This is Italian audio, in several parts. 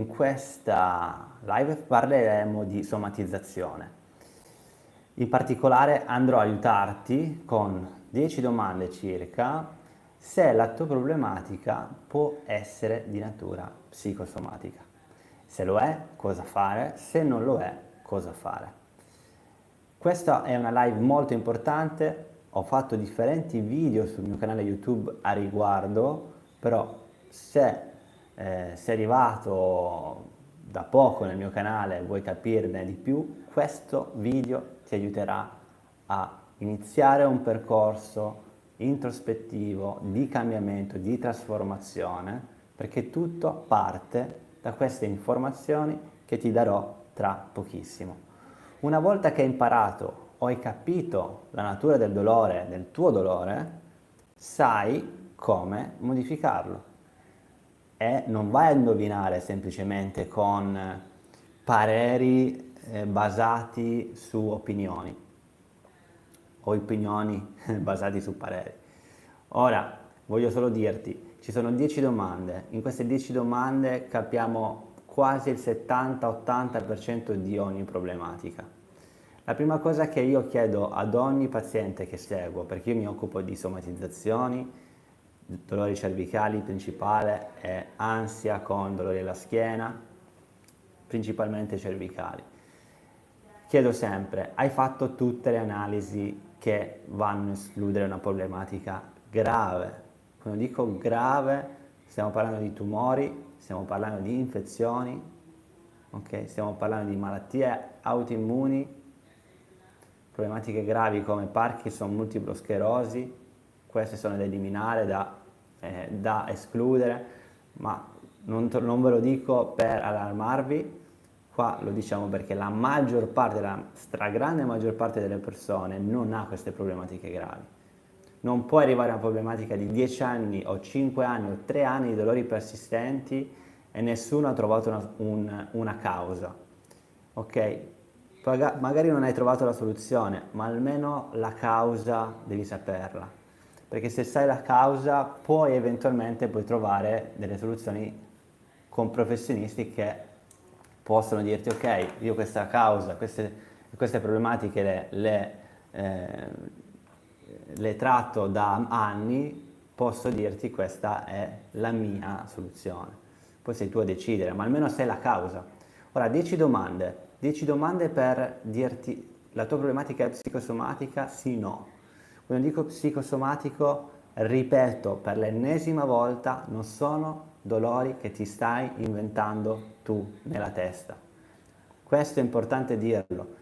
in questa live parleremo di somatizzazione. In particolare andrò a aiutarti con 10 domande circa se la tua problematica può essere di natura psicosomatica. Se lo è, cosa fare? Se non lo è, cosa fare? Questa è una live molto importante, ho fatto differenti video sul mio canale YouTube a riguardo, però se sei arrivato da poco nel mio canale e vuoi capirne di più, questo video ti aiuterà a iniziare un percorso introspettivo di cambiamento, di trasformazione, perché tutto parte da queste informazioni che ti darò tra pochissimo. Una volta che hai imparato o hai capito la natura del dolore, del tuo dolore, sai come modificarlo. E non vai a indovinare semplicemente con pareri basati su opinioni o opinioni basati su pareri. Ora, voglio solo dirti, ci sono 10 domande, in queste 10 domande capiamo quasi il 70-80% di ogni problematica. La prima cosa che io chiedo ad ogni paziente che seguo, perché io mi occupo di somatizzazioni, dolori cervicali principale e ansia con dolori alla schiena, principalmente cervicali. Chiedo sempre, hai fatto tutte le analisi che vanno a escludere una problematica grave? Quando dico grave, stiamo parlando di tumori, stiamo parlando di infezioni, ok? Stiamo parlando di malattie autoimmuni, problematiche gravi come Parkinson, multipla sclerosi, queste sono da eliminare, da escludere, ma non ve lo dico per allarmarvi, qua lo diciamo perché la maggior parte, la stragrande maggior parte delle persone non ha queste problematiche gravi. Non puoi arrivare a una problematica di 10 anni o 5 anni o 3 anni di dolori persistenti e nessuno ha trovato una causa, ok? Magari non hai trovato la soluzione, ma almeno la causa devi saperla, perché se sai la causa poi eventualmente puoi trovare delle soluzioni con professionisti che possono dirti ok, io questa causa, queste problematiche le tratto da anni, posso dirti questa è la mia soluzione. Poi sei tu a decidere, ma almeno sai la causa. Ora, 10 domande per dirti la tua problematica è psicosomatica? Sì, no. Quando dico psicosomatico, ripeto per l'ennesima volta, non sono dolori che ti stai inventando tu nella testa. Questo è importante dirlo.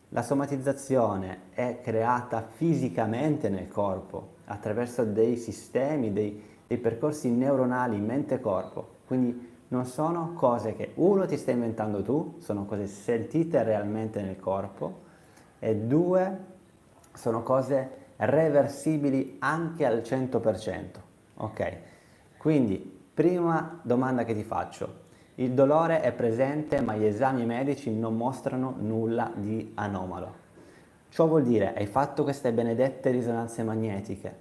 La somatizzazione è creata fisicamente nel corpo attraverso dei sistemi, dei percorsi neuronali mente-corpo. Quindi non sono cose che uno ti stai inventando tu, sono cose sentite realmente nel corpo e due sono cose reversibili anche al 100%. Ok? Quindi, prima domanda che ti faccio. Il dolore è presente ma gli esami medici non mostrano nulla di anomalo. Ciò vuol dire, hai fatto queste benedette risonanze magnetiche,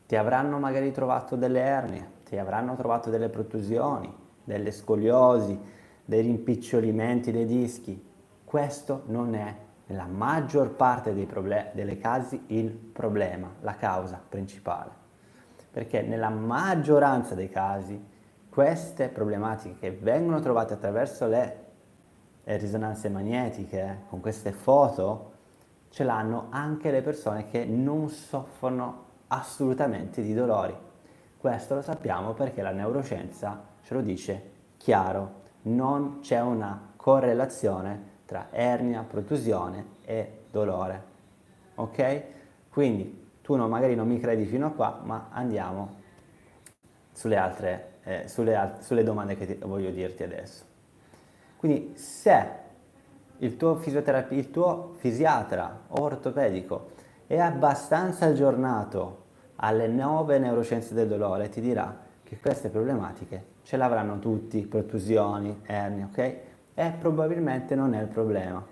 ti avranno magari trovato delle ernie, ti avranno trovato delle protusioni, delle scoliosi, dei rimpicciolimenti dei dischi. Questo non è, nella maggior parte delle casi, il problema, la causa principale. Perché nella maggioranza dei casi queste problematiche che vengono trovate attraverso le risonanze magnetiche, con queste foto, ce l'hanno anche le persone che non soffrono assolutamente di dolori. Questo lo sappiamo perché la neuroscienza ce lo dice chiaro, non c'è una correlazione tra ernia, protusione e dolore. Ok? Quindi tu magari non mi credi fino a qua, ma andiamo sulle domande che voglio dirti adesso. Quindi se il tuo fisiatra o ortopedico è abbastanza aggiornato alle nuove neuroscienze del dolore, ti dirà che queste problematiche ce l'avranno tutti, protusioni, ernie, ok? E probabilmente non è il problema.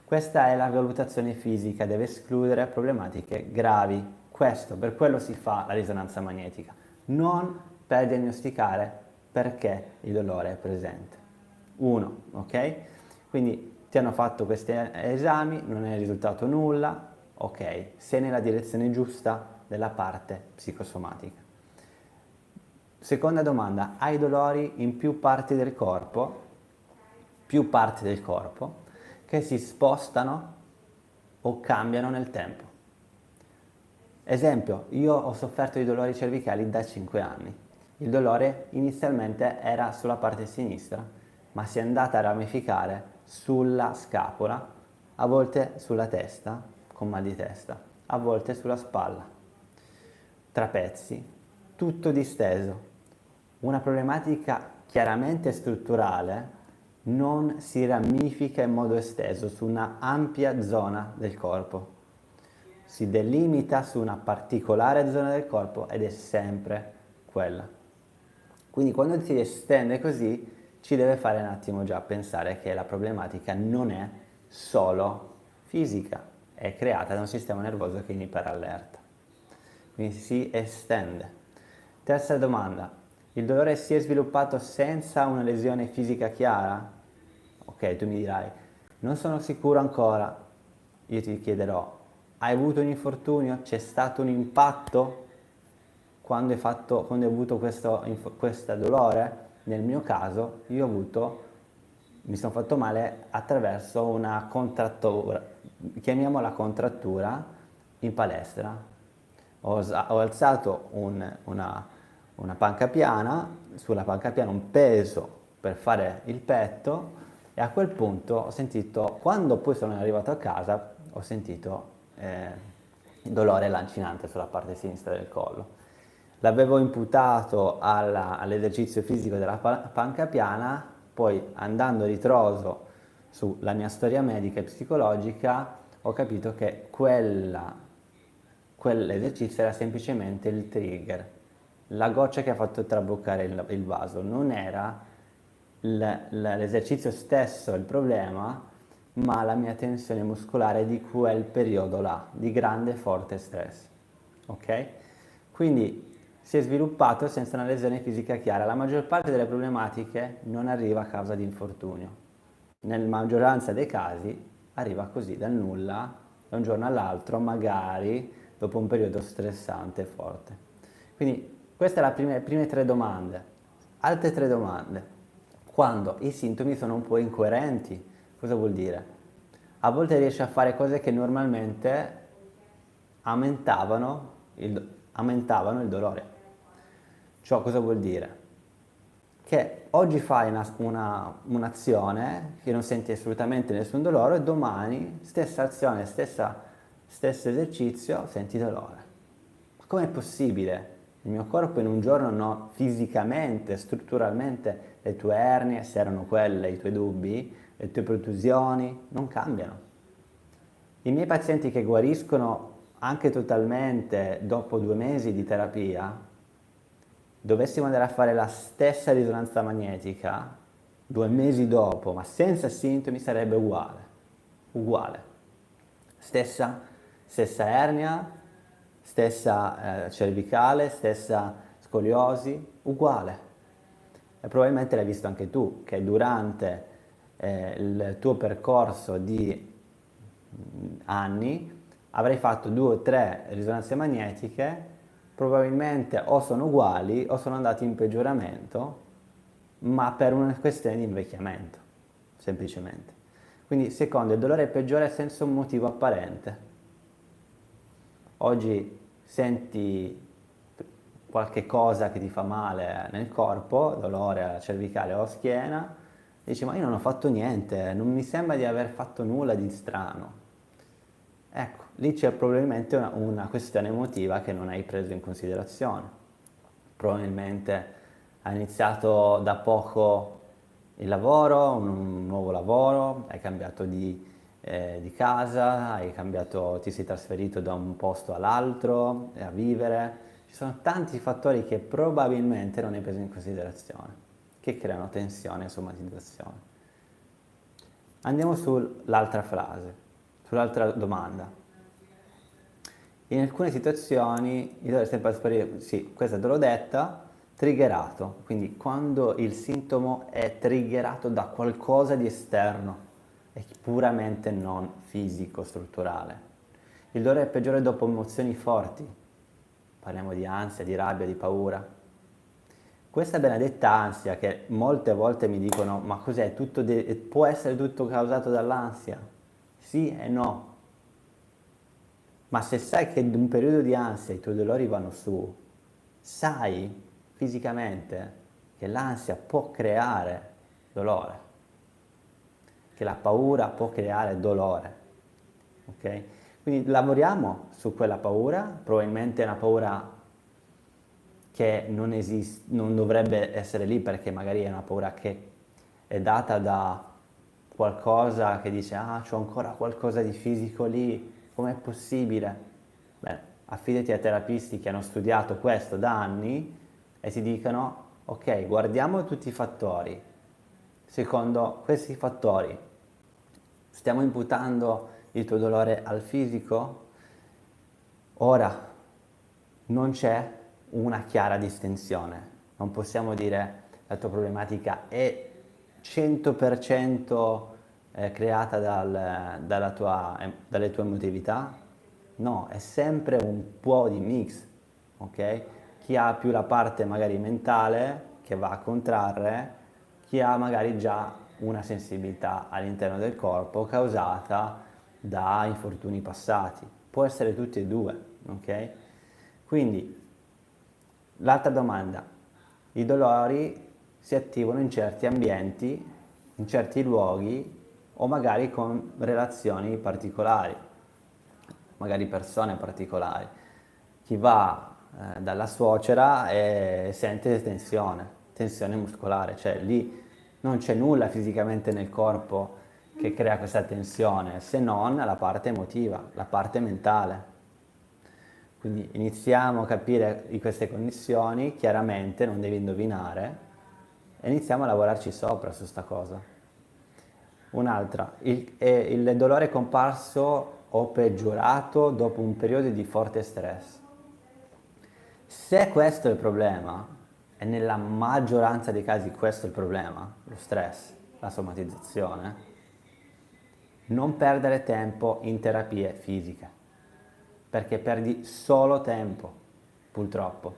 Questa è la valutazione fisica, deve escludere problematiche gravi. Per quello si fa la risonanza magnetica, non per diagnosticare perché il dolore è presente. 1, ok? Quindi ti hanno fatto questi esami, non è risultato nulla, ok, sei nella direzione giusta della parte psicosomatica. Seconda domanda, hai dolori in più parti del corpo? Più parti del corpo che si spostano o cambiano nel tempo. Esempio, io ho sofferto di dolori cervicali da 5 anni. Il dolore inizialmente era sulla parte sinistra, ma si è andata a ramificare sulla scapola, a volte sulla testa, con mal di testa, a volte sulla spalla, trapezi, tutto disteso. Una problematica chiaramente strutturale non si ramifica in modo esteso su una ampia zona del corpo. Si delimita su una particolare zona del corpo ed è sempre quella. Quindi quando si estende così ci deve fare un attimo già pensare che la problematica non è solo fisica, è creata da un sistema nervoso che è in iperallerta. Quindi si estende. Terza domanda, il dolore si è sviluppato senza una lesione fisica chiara? Ok, tu mi dirai, non sono sicuro ancora. Io ti chiederò, hai avuto un infortunio? C'è stato un impatto quando hai avuto questo dolore? Nel mio caso, mi sono fatto male attraverso una contrattura, chiamiamola contrattura, in palestra. Ho alzato una panca piana, sulla panca piana un peso per fare il petto e a quel punto ho sentito, quando poi sono arrivato a casa, ho sentito il dolore lancinante sulla parte sinistra del collo. L'avevo imputato all'esercizio fisico della panca piana, poi andando a ritroso sulla mia storia medica e psicologica ho capito che quell'esercizio era semplicemente il trigger, la goccia che ha fatto traboccare il vaso, non era l'esercizio stesso il problema, ma la mia tensione muscolare di quel periodo là, di grande e forte stress. Ok? Quindi si è sviluppato senza una lesione fisica chiara. La maggior parte delle problematiche non arriva a causa di infortunio. Nella maggioranza dei casi arriva così dal nulla, da un giorno all'altro, magari dopo un periodo stressante e forte. Quindi queste sono le prime 3 domande. Altre 3 domande. Quando i sintomi sono un po' incoerenti, cosa vuol dire? A volte riesci a fare cose che normalmente aumentavano il dolore. Ciò cosa vuol dire? Che oggi fai un'azione che non senti assolutamente nessun dolore e domani stessa azione, stesso esercizio, senti dolore. Ma com'è possibile? Il mio corpo in un giorno no, fisicamente, strutturalmente, le tue ernie, se erano quelle, i tuoi dubbi, le tue protusioni, non cambiano. I miei pazienti che guariscono anche totalmente dopo 2 mesi di terapia, dovessimo andare a fare la stessa risonanza magnetica 2 mesi dopo, ma senza sintomi, sarebbe uguale. Uguale. Stessa ernia, stessa cervicale, stessa scoliosi, uguale. E probabilmente l'hai visto anche tu, che durante il tuo percorso di anni avrai fatto 2 o 3 risonanze magnetiche, probabilmente o sono uguali o sono andati in peggioramento, ma per una questione di invecchiamento, semplicemente. Quindi, secondo, il dolore peggiore senza un motivo apparente. Oggi senti qualche cosa che ti fa male nel corpo, dolore cervicale o schiena, dici ma io non ho fatto niente, non mi sembra di aver fatto nulla di strano. Ecco, lì c'è probabilmente una questione emotiva che non hai preso in considerazione. Probabilmente hai iniziato da poco il lavoro, un nuovo lavoro, hai cambiato di casa, ti sei trasferito da un posto all'altro a vivere. Ci sono tanti fattori che probabilmente non hai preso in considerazione, che creano tensione e somatizzazione. Andiamo sull'altra frase, sull'altra domanda. In alcune situazioni il dolore sempre sparire, sì, questa te l'ho detta, triggerato, quindi quando il sintomo è triggerato da qualcosa di esterno e puramente non fisico, strutturale. Il dolore è peggiore dopo emozioni forti, parliamo di ansia, di rabbia, di paura. Questa benedetta ansia che molte volte mi dicono ma cos'è, può essere tutto causato dall'ansia? Sì e no. Ma se sai che in un periodo di ansia i tuoi dolori vanno su, sai fisicamente che l'ansia può creare dolore, che la paura può creare dolore, ok? Quindi lavoriamo su quella paura, probabilmente è una paura che non esiste, non dovrebbe essere lì perché magari è una paura che è data da qualcosa che dice ah c'ho ancora qualcosa di fisico lì, com'è possibile? Beh, affidati a terapisti che hanno studiato questo da anni e ti dicono ok, guardiamo tutti i fattori, secondo questi fattori stiamo imputando il tuo dolore al fisico? Ora non c'è una chiara distinzione, non possiamo dire la tua problematica è 100% creata dalle tue emotività, no, è sempre un po' di mix, ok? Chi ha più la parte magari mentale che va a contrarre, chi ha magari già una sensibilità all'interno del corpo causata da infortuni passati, può essere tutti e due, ok? Quindi l'altra domanda, i dolori si attivano in certi ambienti, in certi luoghi o magari con relazioni particolari, magari persone particolari. Chi va dalla suocera e sente tensione muscolare, cioè lì non c'è nulla fisicamente nel corpo che crea questa tensione, se non la parte emotiva, la parte mentale. Quindi iniziamo a capire di queste connessioni, chiaramente non devi indovinare, e iniziamo a lavorarci sopra su sta cosa. Un'altra, il dolore è comparso o peggiorato dopo un periodo di forte stress. Se questo è il problema, e nella maggioranza dei casi questo è il problema, lo stress, la somatizzazione, non perdere tempo in terapie fisiche, perché perdi solo tempo, purtroppo.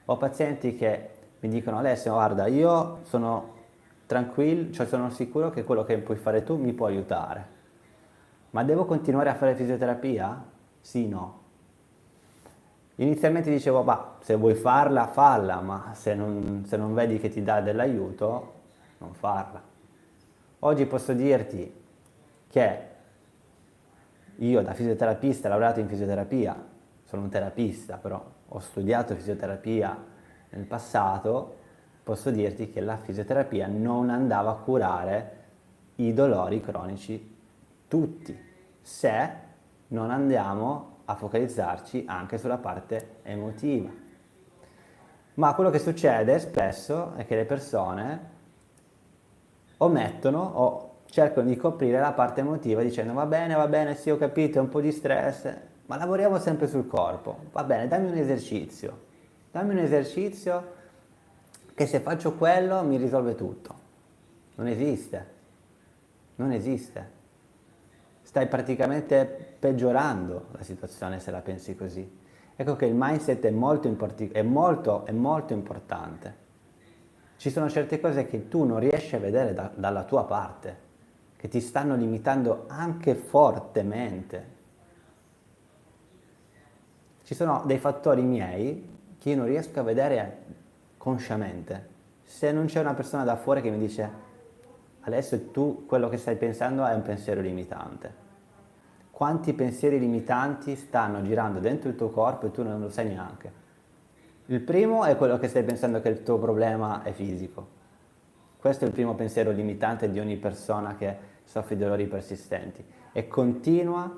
Ho pazienti che mi dicono Alessio, guarda, io sono tranquillo, cioè sono sicuro che quello che puoi fare tu mi può aiutare, ma devo continuare a fare fisioterapia? Sì, no. Inizialmente dicevo, bah, se vuoi farla, falla, ma se non vedi che ti dà dell'aiuto, non farla. Oggi posso dirti che io da fisioterapista, laureato in fisioterapia, sono un terapista però, ho studiato fisioterapia nel passato, posso dirti che la fisioterapia non andava a curare i dolori cronici tutti, se non andiamo a focalizzarci anche sulla parte emotiva. Ma quello che succede spesso è che le persone omettono o cercano di coprire la parte emotiva dicendo va bene, sì ho capito, è un po' di stress, ma lavoriamo sempre sul corpo. Va bene, dammi un esercizio che se faccio quello mi risolve tutto. Non esiste, non esiste. Stai praticamente peggiorando la situazione se la pensi così. Ecco che il mindset è molto importante. Ci sono certe cose che tu non riesci a vedere dalla tua parte, che ti stanno limitando anche fortemente. Ci sono dei fattori miei che io non riesco a vedere consciamente. Se non c'è una persona da fuori che mi dice adesso tu quello che stai pensando è un pensiero limitante. Quanti pensieri limitanti stanno girando dentro il tuo corpo e tu non lo sai neanche. Il primo è quello che stai pensando che il tuo problema è fisico. Questo è il primo pensiero limitante di ogni persona che soffre di dolori persistenti e continua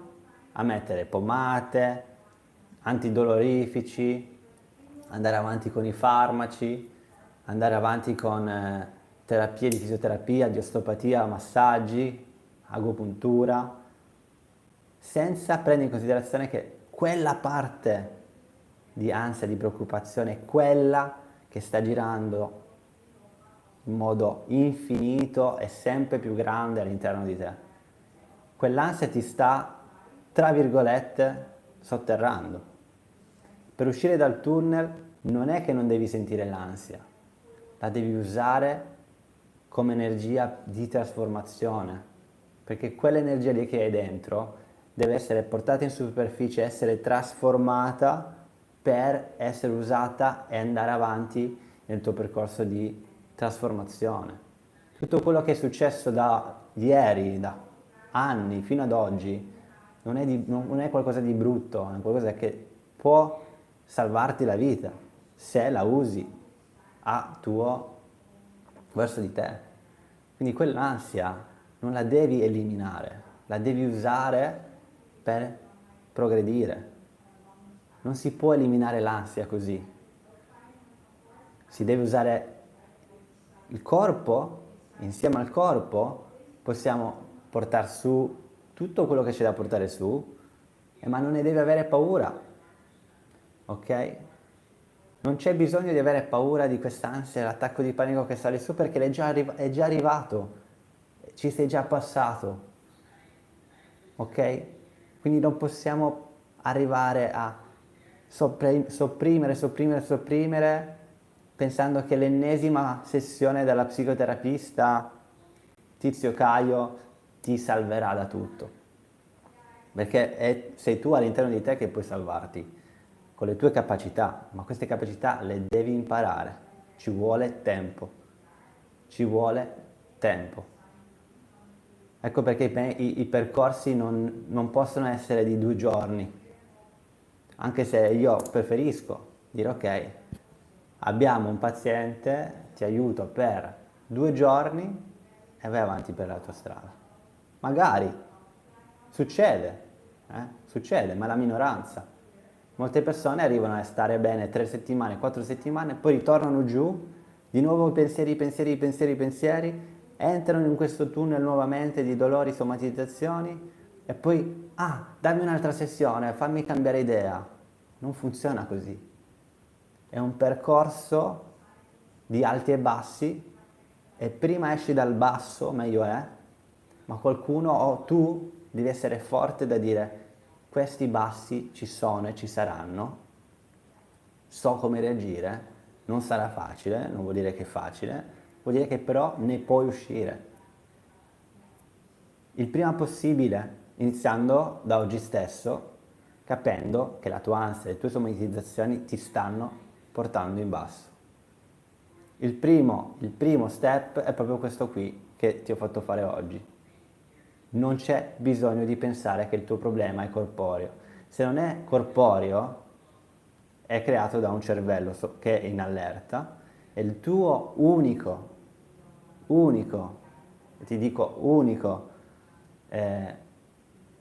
a mettere pomate, antidolorifici, andare avanti con i farmaci, andare avanti con terapie di fisioterapia, di osteopatia, massaggi, agopuntura, senza prendere in considerazione che quella parte di ansia, di preoccupazione è quella che sta girando in modo infinito e sempre più grande all'interno di te. Quell'ansia ti sta, tra virgolette, sotterrando. Per uscire dal tunnel non è che non devi sentire l'ansia, la devi usare come energia di trasformazione, perché quell'energia lì che hai dentro deve essere portata in superficie, essere trasformata per essere usata e andare avanti nel tuo percorso di trasformazione. Tutto quello che è successo da ieri, da anni fino ad oggi, non è qualcosa di brutto, è qualcosa che può salvarti la vita se la usi a tuo verso di te. Quindi quell'ansia non la devi eliminare, la devi usare per progredire. Non si può eliminare l'ansia così. Si deve usare il corpo, insieme al corpo possiamo portare su tutto quello che c'è da portare su, ma non ne devi avere paura, ok? Non c'è bisogno di avere paura di quest'ansia, l'attacco di panico che sale su perché è già arrivato, ci sei già passato, ok? Quindi non possiamo arrivare a sopprimere, pensando che l'ennesima sessione dalla psicoterapista Tizio Caio ti salverà da tutto. Perché sei tu all'interno di te che puoi salvarti, con le tue capacità, ma queste capacità le devi imparare. Ci vuole tempo. Ci vuole tempo. Ecco perché i percorsi non possono essere di 2 giorni, anche se io preferisco dire ok, abbiamo un paziente, ti aiuto per 2 giorni e vai avanti per la tua strada. Magari succede, ma è la minoranza. Molte persone arrivano a stare bene 3 settimane, 4 settimane, poi ritornano giù, di nuovo pensieri, entrano in questo tunnel nuovamente di dolori, somatizzazioni e poi, dammi un'altra sessione, fammi cambiare idea. Non funziona così. È un percorso di alti e bassi e prima esci dal basso, meglio è, ma qualcuno o tu devi essere forte da dire questi bassi ci sono e ci saranno, so come reagire, non sarà facile, non vuol dire che è facile, vuol dire che però ne puoi uscire. Il prima possibile, iniziando da oggi stesso, capendo che la tua ansia e le tue somatizzazioni ti stanno portando in basso. Il primo step è proprio questo qui che ti ho fatto fare oggi. Non c'è bisogno di pensare che il tuo problema è corporeo. Se non è corporeo, è creato da un cervello che è in allerta e il tuo unico, ti dico unico,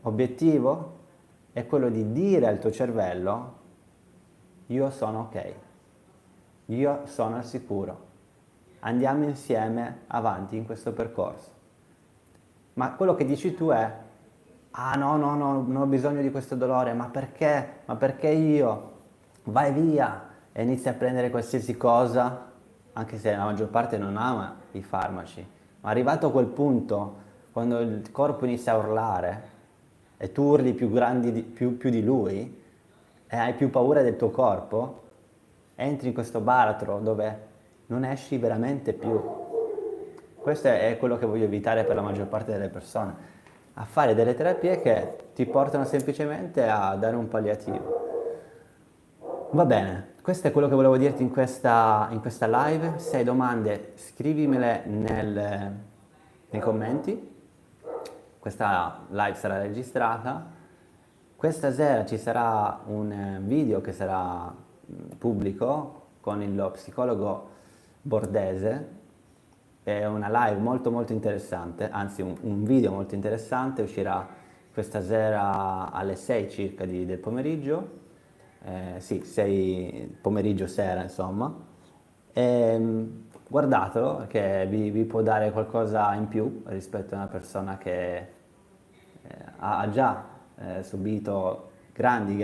obiettivo è quello di dire al tuo cervello io sono ok, io sono al sicuro, andiamo insieme avanti in questo percorso. Ma quello che dici tu è no, non ho bisogno di questo dolore, ma perché? Ma perché io? Vai via e inizi a prendere qualsiasi cosa, anche se la maggior parte non ama i farmaci, ma arrivato a quel punto, quando il corpo inizia a urlare e tu urli più di lui e hai più paura del tuo corpo, entri in questo baratro dove non esci veramente più. Questo è quello che voglio evitare per la maggior parte delle persone, a fare delle terapie che ti portano semplicemente a dare un palliativo. Va bene, questo è quello che volevo dirti in questa live. Se hai domande scrivimele nei commenti. Questa live sarà registrata. Questa sera ci sarà un video che sarà pubblico con lo psicologo Bordese. È una live molto molto interessante, anzi un video molto interessante, uscirà questa sera alle 6 circa del pomeriggio. Sì, 6 pomeriggio sera insomma, guardatelo perché vi può dare qualcosa in più rispetto a una persona che ha già subito grandi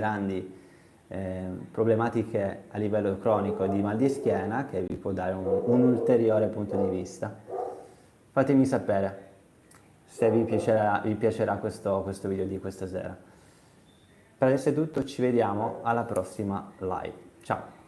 problematiche a livello cronico di mal di schiena che vi può dare un ulteriore punto di vista. Fatemi sapere se vi piacerà questo video di questa sera. Per adesso è tutto, ci vediamo alla prossima live. Ciao!